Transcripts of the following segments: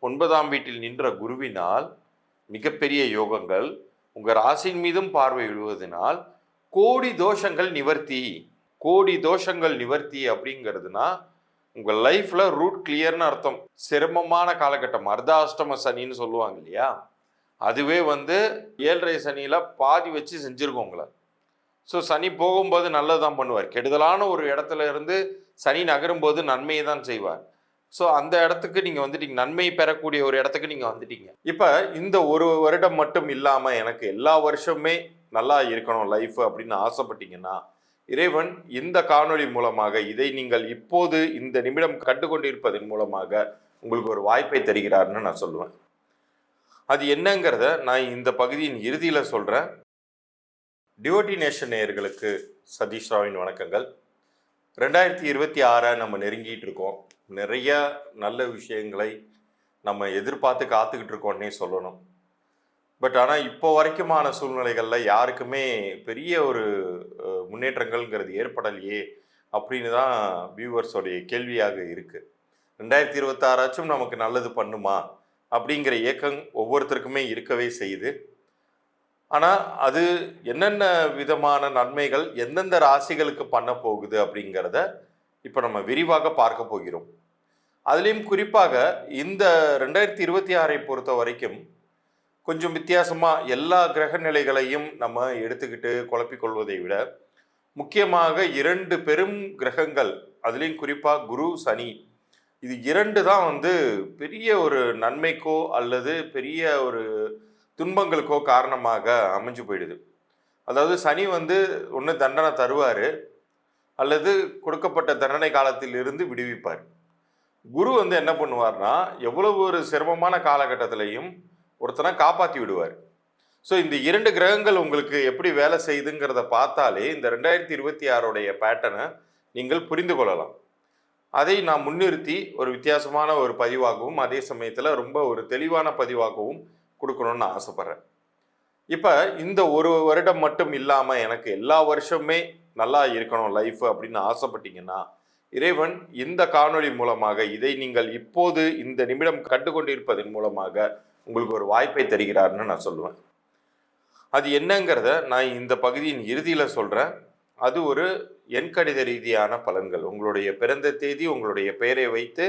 9ஆம் வீட்டில் நின்ற குருவினால் மிகப்பெரிய யோகங்கள், உங்கள் ராசியின் மீதும் பார்வை விழுவதனால் கோடி தோஷங்கள் நிவர்த்தி. கோடி தோஷங்கள் நிவர்த்தி அப்படிங்கிறதுனா உங்கள் லைஃப்ல ரூட் கிளியர்னு அர்த்தம். சிரமமான காலகட்டம், அர்த்தாஷ்டம சனின்னு சொல்லுவாங்க இல்லையா, அதுவே 7.5 சனியில் பாதி வச்சு செஞ்சுருக்கோம் உங்களை. ஸோ சனி போகும்போது நல்லதான் பண்ணுவார். கெடுதலான ஒரு இடத்துல இருந்து சனி நகரும்போது நன்மையை தான் செய்வார். ஸோ அந்த இடத்துக்கு நீங்கள் வந்துட்டீங்க, நன்மை பெறக்கூடிய ஒரு இடத்துக்கு நீங்கள் வந்துட்டீங்க. இப்போ இந்த ஒரு வருடம் மட்டும் இல்லாமல் எனக்கு எல்லா வருஷமே நல்லா இருக்கணும் லைஃப் அப்படின்னு ஆசைப்பட்டீங்கன்னா, இறைவன் இந்த காணொளி மூலமாக, இதை நீங்கள் இப்போது இந்த நிமிடம் கண்டுகொண்டிருப்பதன் மூலமாக உங்களுக்கு ஒரு வாய்ப்பை தருகிறார்னு நான் சொல்லுவேன். அது என்னங்கிறத நான் இந்த பகுதியின் இறுதியில் சொல்கிறேன். டிவோட்டி நேஷன் நேயர்களுக்கு சதீஷ் ராவின் வணக்கங்கள். 2026 நம்ம நெருங்கிட்டு இருக்கோம். நிறைய நல்ல விஷயங்களை நம்ம எதிர்பார்த்து காத்துக்கிட்டு இருக்கோன்னே சொல்லணும். பட் ஆனால் இப்போ வரைக்குமான சூழ்நிலைகளில் யாருக்குமே பெரிய ஒரு முன்னேற்றங்கள்ங்கிறது ஏற்படலையே அப்படின்னு தான் வியூவர்ஸோடைய கேள்வியாக இருக்குது. 2026 நமக்கு நல்லது பண்ணுமா அப்படிங்கிற ஏக்கம் ஒவ்வொருத்தருக்குமே இருக்கவே செய்யுது. ஆனால் அது என்னென்ன விதமான நன்மைகள் எந்தெந்த ராசிகளுக்கு பண்ண போகுது அப்படிங்கிறத இப்போ நம்ம விரிவாக பார்க்க போகிறோம். அதுலேயும் குறிப்பாக இந்த 2026 பொறுத்த வரைக்கும் கொஞ்சம் வித்தியாசமாக எல்லா கிரக நிலைகளையும் நம்ம எடுத்துக்கிட்டு குழப்பிக்கொள்வதை விட, முக்கியமாக 2 பெரும் கிரகங்கள், அதுலேயும் குறிப்பாக குரு சனி, இது 2 தான் பெரிய ஒரு நன்மைக்கோ அல்லது பெரிய ஒரு துன்பங்களுக்கோ காரணமாக அமைஞ்சு போயிடுது. அதாவது சனி ஒன்று தண்டனை தருவார் அல்லது கொடுக்கப்பட்ட தண்டனை காலத்தில் இருந்து விடுவிப்பார். குரு என்ன பண்ணுவார்னா, எவ்வளவு ஒரு சிரமமான காலகட்டத்திலையும் ஒருத்தனை காப்பாற்றி விடுவார். ஸோ இந்த 2 கிரகங்கள் உங்களுக்கு எப்படி வேலை செய்யுதுங்கிறத பார்த்தாலே இந்த 2026 பேட்டர்னை நீங்கள் புரிந்து கொள்ளலாம். அதை நான் முன்னிறுத்தி ஒரு வித்தியாசமான ஒரு பதிவாகவும் அதே சமயத்தில் ரொம்ப ஒரு தெளிவான பதிவாகவும் கொடுக்கணும்னு நான் ஆசைப்பட்றேன். இப்போ இந்த ஒரு வருடம் மட்டும் இல்லாமல் எனக்கு எல்லா வருஷமே நல்லா இருக்கணும் லைஃப் அப்படின்னு ஆசைப்பட்டீங்கன்னா, இறைவன் இந்த காணொளி மூலமாக, இதை நீங்கள் இப்போது இந்த நிமிடம் கண்டுகொண்டிருப்பதன் மூலமாக உங்களுக்கு ஒரு வாய்ப்பை தருகிறார்னு நான் சொல்லுவேன். அது என்னங்கிறத நான் இந்த பகுதியின் இறுதியில் சொல்கிறேன். அது ஒரு எண்கணித ரீதியான பலன்கள். உங்களுடைய பிறந்த தேதி, உங்களுடைய பெயரை வைத்து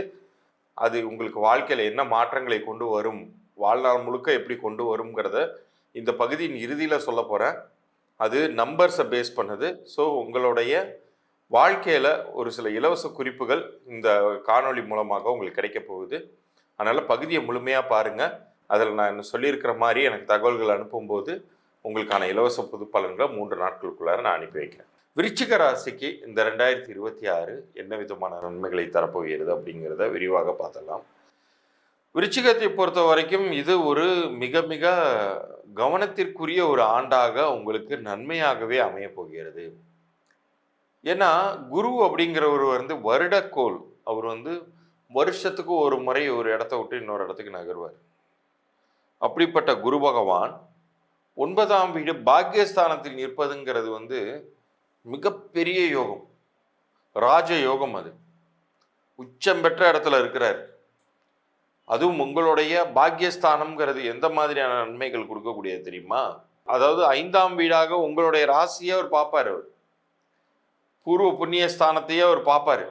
அது உங்களுக்கு வாழ்க்கையில் என்ன மாற்றங்களை கொண்டு வரும், வாழ்நாள் முழுக்க எப்படி கொண்டு வருங்கிறத இந்த பகுதியின் இறுதியில் சொல்ல போகிறேன். அது நம்பர்ஸை பேஸ் பண்ணுது. ஸோ உங்களுடைய வாழ்க்கையில் ஒரு சில இலவச குறிப்புகள் இந்த காணொளி மூலமாக உங்களுக்கு கிடைக்க போகுது. அதனால் பகுதியை முழுமையாக பாருங்கள். அதில் நான் சொல்லியிருக்கிற மாதிரி எனக்கு தகவல்கள் அனுப்பும்போது உங்களுக்கான இலவச பொது பலன்களை 3 நாட்களுக்குள்ளார நான் அனுப்பி வைக்கிறேன். விருச்சிக ராசிக்கு இந்த 2026 என்ன விதமான நன்மைகளை தரப்போகிறது அப்படிங்கிறத விரிவாக பார்த்தலாம். விருச்சிகத்தை பொறுத்த வரைக்கும் இது ஒரு மிக மிக கவனத்திற்குரிய ஒரு ஆண்டாக உங்களுக்கு நன்மையாகவே அமைய போகிறது. ஏன்னா குரு அப்படிங்கிறவர் வருடக்கோள். அவர் வருஷத்துக்கு ஒரு முறை ஒரு இடத்த விட்டு இன்னொரு இடத்துக்கு நகர்வார். அப்படிப்பட்ட குரு பகவான் 9ஆம் வீடு பாக்கியஸ்தானத்தில் நிற்பதுங்கிறது மிகப்பெரிய யோகம், ராஜ யோகம். அது உச்சம் பெற்ற இடத்துல இருக்கிறார். அதுவும் உங்களுடைய பாக்கியஸ்தானம்ங்கிறது எந்த மாதிரியான நன்மைகள் கொடுக்கக்கூடியது தெரியுமா? அதாவது 5ஆம் வீடாக உங்களுடைய ராசியை அவர் பார்ப்பார். அவர் பூர்வ புண்ணிய ஸ்தானத்தையே அவர் பார்ப்பார்.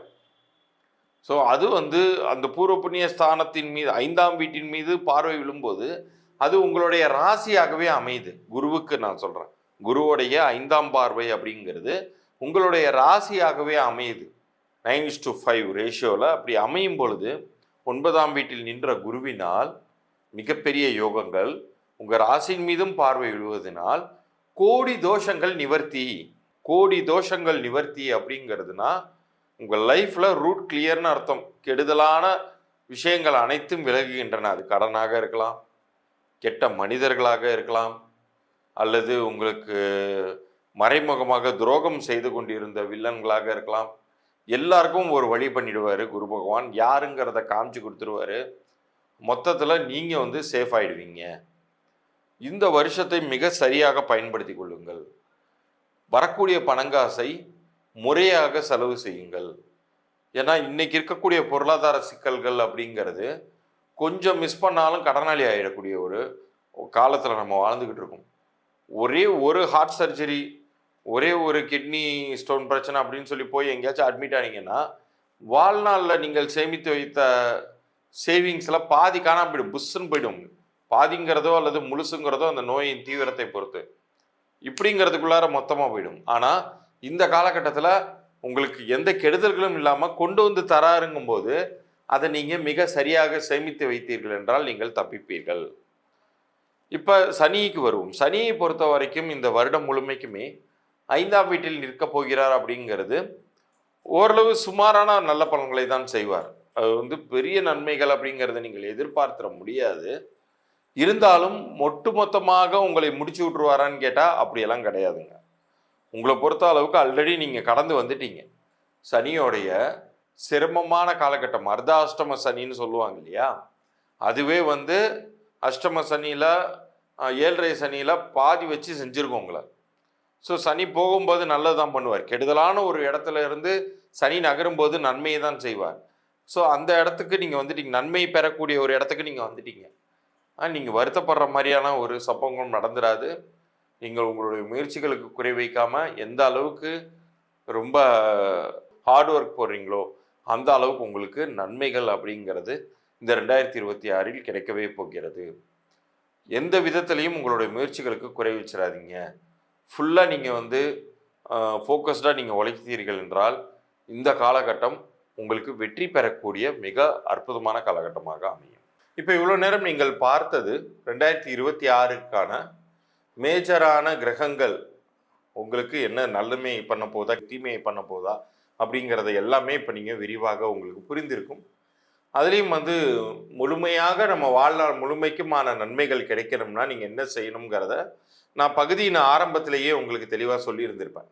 ஸோ அது அந்த பூர்வ புண்ணிய ஸ்தானத்தின் மீது 5ஆம் வீட்டின் மீது பார்வை விழும்போது அது உங்களுடைய ராசியாகவே அமையுது. குருவுக்கு நான் சொல்கிறேன், குருவுடைய 5ஆம் பார்வை அப்படிங்கிறது உங்களுடைய ராசியாகவே அமையுது. 9:5 ரேஷியோவில் அப்படி அமையும் பொழுது 9ஆம் வீட்டில் நின்ற குருவினால் மிகப்பெரிய யோகங்கள், உங்கள் ராசியின் மீதும் பார்வை விழுவதனால் கோடி தோஷங்கள் நிவர்த்தி. கோடி தோஷங்கள் நிவர்த்தி அப்படிங்கிறதுனா உங்கள் லைஃப்பில் ரூட் கிளியர்னு அர்த்தம். கெடுதலான விஷயங்கள் அனைத்தும் விலகுகின்றன. அது கடனாக இருக்கலாம், கெட்ட மனிதர்களாக இருக்கலாம், அல்லது உங்களுக்கு மறைமுகமாக துரோகம் செய்து கொண்டிருந்த வில்லன்களாக இருக்கலாம். எல்லாருக்கும் ஒரு வழி பண்ணிடுவார் குரு பகவான். யாருங்கிறத காமிச்சு கொடுத்துருவார். மொத்தத்தில் நீங்கள் சேஃப் ஆகிடுவீங்க. இந்த வருஷத்தை மிக சரியாக பயன்படுத்தி கொள்ளுங்கள். வரக்கூடிய பணங்காசை முறையாக செலவு செய்யுங்கள். ஏன்னா இன்னைக்கு இருக்கக்கூடிய பொருளாதார சிக்கல்கள் அப்படிங்கிறது கொஞ்சம் மிஸ் பண்ணாலும் கடனாளி ஆகிடக்கூடிய ஒரு காலத்தில் நம்ம வாழ்ந்துக்கிட்டு இருக்கோம். ஒரே ஒரு ஹார்ட் சர்ஜரி, ஒரே ஒரு கிட்னி ஸ்டோன் பிரச்சனை அப்படின்னு சொல்லி போய் எங்கேயாச்சும் அட்மிட் ஆனீங்கன்னா, வாழ்நாளில் நீங்கள் சேமித்து வைத்த சேவிங்ஸ்லாம் பாதி காணாம போயிடும், புஷ்ஷுன்னு போயிடும். பாதிங்கிறதோ அல்லது முழுசுங்கிறதோ அந்த நோயின் தீவிரத்தை பொறுத்து. இப்படிங்கிறதுக்குள்ளார மொத்தமாக போயிடும். ஆனால் இந்த காலகட்டத்தில் உங்களுக்கு எந்த கெடுதல்களும் இல்லாமல் கொண்டு வந்து தராருங்கும் போது அதை நீங்கள் மிக சரியாக சேமித்து வைத்தீர்கள் என்றால் நீங்கள் தப்பிப்பீர்கள். இப்போ சனிக்கு வருவோம். சனியை பொறுத்த வரைக்கும் இந்த வருடம் முழுமைக்குமே 5ஆம் வீட்டில் நிற்கப் போகிறார் அப்படிங்கிறது ஓரளவு சுமாரான நல்ல பலன்களை தான் செய்வார். அது பெரிய நன்மைகள் அப்படிங்கிறத நீங்கள் எதிர்பார்த்திட முடியாது. இருந்தாலும் ஒட்டுமொத்தமாக உங்களை முடிச்சு விட்டுருவாரான்னு கேட்டால் அப்படியெல்லாம் கிடையாதுங்க. உங்களை பொறுத்த அளவுக்கு ஆல்ரெடி நீங்கள் கடந்து வந்துட்டீங்க. சனியோடைய சிரமமான காலகட்டம் அர்த்தாஷ்டம சனின்னு சொல்லுவாங்க இல்லையா, அதுவே அஷ்டம சனியில் 7.5 சனியில் பாதி வச்சு செஞ்சுருக்கோம் உங்களை. ஸோ சனி போகும்போது நல்லது தான் பண்ணுவார். கெடுதலான ஒரு இடத்துல இருந்து சனி நகரும்போது நன்மையை தான் செய்வார். ஸோ அந்த இடத்துக்கு நீங்கள் வந்துட்டீங்க, நன்மை பெறக்கூடிய ஒரு இடத்துக்கு நீங்கள் வந்துட்டீங்க. நீங்கள் வருத்தப்படுற மாதிரியான ஒரு சம்பவங்களும் நடந்துடாது. நீங்கள் உங்களுடைய முயற்சிகளுக்கு குறை வைக்காமல் எந்த அளவுக்கு ரொம்ப ஹார்ட் ஒர்க் போடுறீங்களோ அந்த அளவுக்கு உங்களுக்கு நன்மைகள் அப்படிங்கிறது இந்த 2026 கிடைக்கவே போகிறது. எந்த விதத்திலையும் உங்களுடைய முயற்சிகளுக்கு குறை வச்சிடாதீங்க. ஃபுல்லாக நீங்கள் ஃபோக்கஸ்டாக நீங்கள் உழைத்தீர்கள் என்றால் இந்த காலகட்டம் உங்களுக்கு வெற்றி பெறக்கூடிய மிக அற்புதமான காலகட்டமாக அமையும். இப்போ இவ்வளோ நேரம் நீங்கள் பார்த்தது 2026க்கான மேஜரான கிரகங்கள் உங்களுக்கு என்ன நன்மை பண்ண போதா தீமையை பண்ண போதா அப்படிங்கிறத எல்லாமே இப்போ நீங்கள் விரிவாக உங்களுக்கு புரிந்திருக்கும். அதுலேயும் முழுமையாக நம்ம வாழ்நாள் முழுமைக்குமான நன்மைகள் கிடைக்கணும்னா நீங்கள் என்ன செய்யணுங்கிறத நான் பகுதியின் ஆரம்பத்திலேயே உங்களுக்கு தெளிவாக சொல்லியிருந்திருப்பேன்.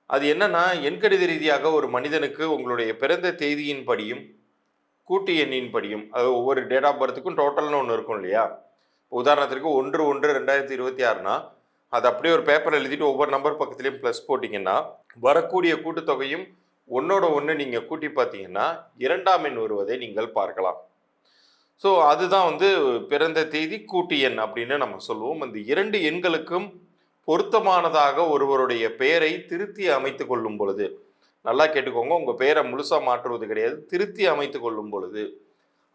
அது என்னன்னா, எண்கணித ரீதியாக ஒரு மனிதனுக்கு உங்களுடைய பிறந்த தேதியின் படியும் கூட்டு எண்ணின் படியும், அது ஒவ்வொரு டேட் ஆஃப் பர்த்துக்கும் டோட்டல்னு ஒன்று இருக்கும் இல்லையா. உதாரணத்திற்கு 1/1/2026னா அது அப்படியே ஒரு பேப்பர் எழுதிட்டு ஒவ்வொரு நம்பர் பக்கத்துலேயும் ப்ளஸ் போட்டிங்கன்னா வரக்கூடிய கூட்டுத்தொகையும் ஒன்னோட ஒன்று நீங்கள் கூட்டி பார்த்தீங்கன்னா 2ஆம் எண் வருவதை நீங்கள் பார்க்கலாம். ஸோ அதுதான் பிறந்த தேதி கூட்டு எண் அப்படின்னு நம்ம சொல்லுவோம். அந்த 2 எண்களுக்கும் பொருத்தமானதாக ஒருவருடைய பெயரை திருத்தி அமைத்து கொள்ளும் பொழுது, நல்லா கேட்டுக்கோங்க, உங்கள் பெயரை முழுசாக மாற்றுவது கிடையாது, திருத்தி அமைத்து கொள்ளும் பொழுது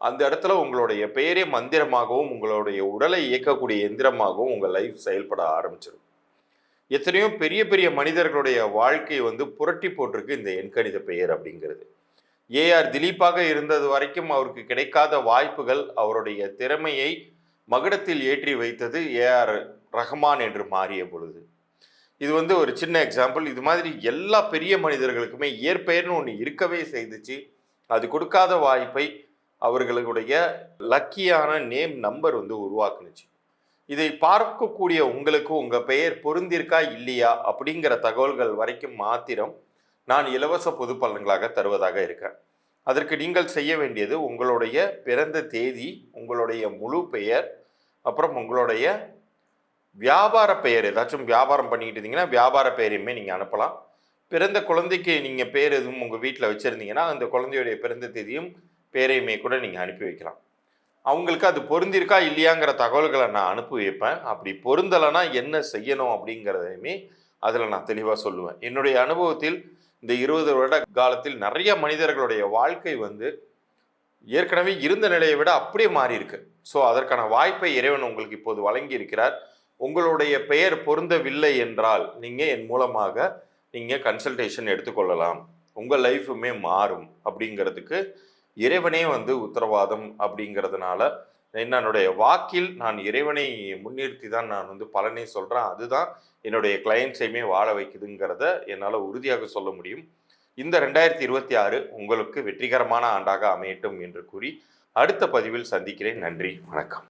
அந்த இடத்துல உங்களுடைய பெயரே மந்திரமாகவும் உங்களுடைய உடலை இயக்கக்கூடிய எந்திரமாகவும் உங்கள் லைஃப் செயல்பட ஆரம்பிச்சிடும். எத்தனையோ பெரிய பெரிய மனிதர்களுடைய வாழ்க்கை புரட்டி போட்டிருக்கு இந்த எண்கணித பெயர் அப்படிங்கிறது. ஏஆர் திலீப்பாக இருந்தது வரைக்கும் அவருக்கு கிடைக்காத வாய்ப்புகள் அவருடைய திறமையை மகுடத்தில் ஏற்றி வைத்தது ஏஆர் ரஹ்மான் என்று மாறிய பொழுது. இது ஒரு சின்ன எக்ஸாம்பிள். இது மாதிரி எல்லா பெரிய மனிதர்களுக்குமே இயற்பெயர்னு ஒன்று இருக்கவே செய்துச்சு. அது கொடுக்காத வாய்ப்பை அவர்களுடைய லக்கியான நேம் நம்பர் உருவாக்குனுச்சு. இதை பார்க்கக்கூடிய உங்களுக்கு உங்கள் பெயர் பொருந்திருக்கா இல்லையா அப்படிங்கிற தகவல்கள் வரைக்கும் மாத்திரம் நான் இலவச பொது பலன்களாக தருவதாக இருக்கேன். அதற்கு நீங்கள் செய்ய வேண்டியது உங்களுடைய பிறந்த தேதி, உங்களுடைய முழு பெயர், அப்புறம் உங்களுடைய வியாபார பெயர். ஏதாச்சும் வியாபாரம் பண்ணிக்கிட்டு இருந்தீங்கன்னா வியாபார பெயரையுமே நீங்கள் அனுப்பலாம். பிறந்த குழந்தைக்கு நீங்கள் பேர் எதுவும் உங்கள் வீட்டில் வச்சுருந்தீங்கன்னா அந்த குழந்தையுடைய பிறந்த தேதியும் பேரையுமே கூட நீங்கள் அனுப்பி வைக்கலாம். அவங்களுக்கு அது பொருந்திருக்கா இல்லையாங்கிற தகவல்களை நான் அனுப்பி வைப்பேன். அப்படி பொருந்தலைன்னா என்ன செய்யணும் அப்படிங்கிறதையுமே அதில் நான் தெளிவாக சொல்லுவேன். என்னுடைய அனுபவத்தில் இந்த 20 வருட காலத்தில் நிறைய மனிதர்களுடைய வாழ்க்கை ஏற்கனவே இருந்த நிலையை விட அப்படியே மாறி இருக்கு. ஸோ அதற்கான வாய்ப்பை இறைவன் உங்களுக்கு இப்போது வழங்கி இருக்கிறார். உங்களுடைய பெயர் பொருந்தவில்லை என்றால் நீங்கள் என் மூலமாக நீங்கள் கன்சல்டேஷன் எடுத்துக்கொள்ளலாம். உங்கள் லைஃபுமே மாறும் அப்படிங்கிறதுக்கு இறைவனே உத்தரவாதம். அப்படிங்கிறதுனால என்னுடைய வாக்கில் நான் இறைவனை முன்னிறுத்தி தான் நான் பலனை சொல்கிறேன். அதுதான் என்னுடைய கிளையண்ட்ஸையுமே வாழ வைக்குதுங்கிறத என்னால் உறுதியாக சொல்ல முடியும். இந்த 2026 உங்களுக்கு வெற்றிகரமான ஆண்டாக அமையட்டும் என்று கூறி அடுத்த பதிவில் சந்திக்கிறேன். நன்றி, வணக்கம்.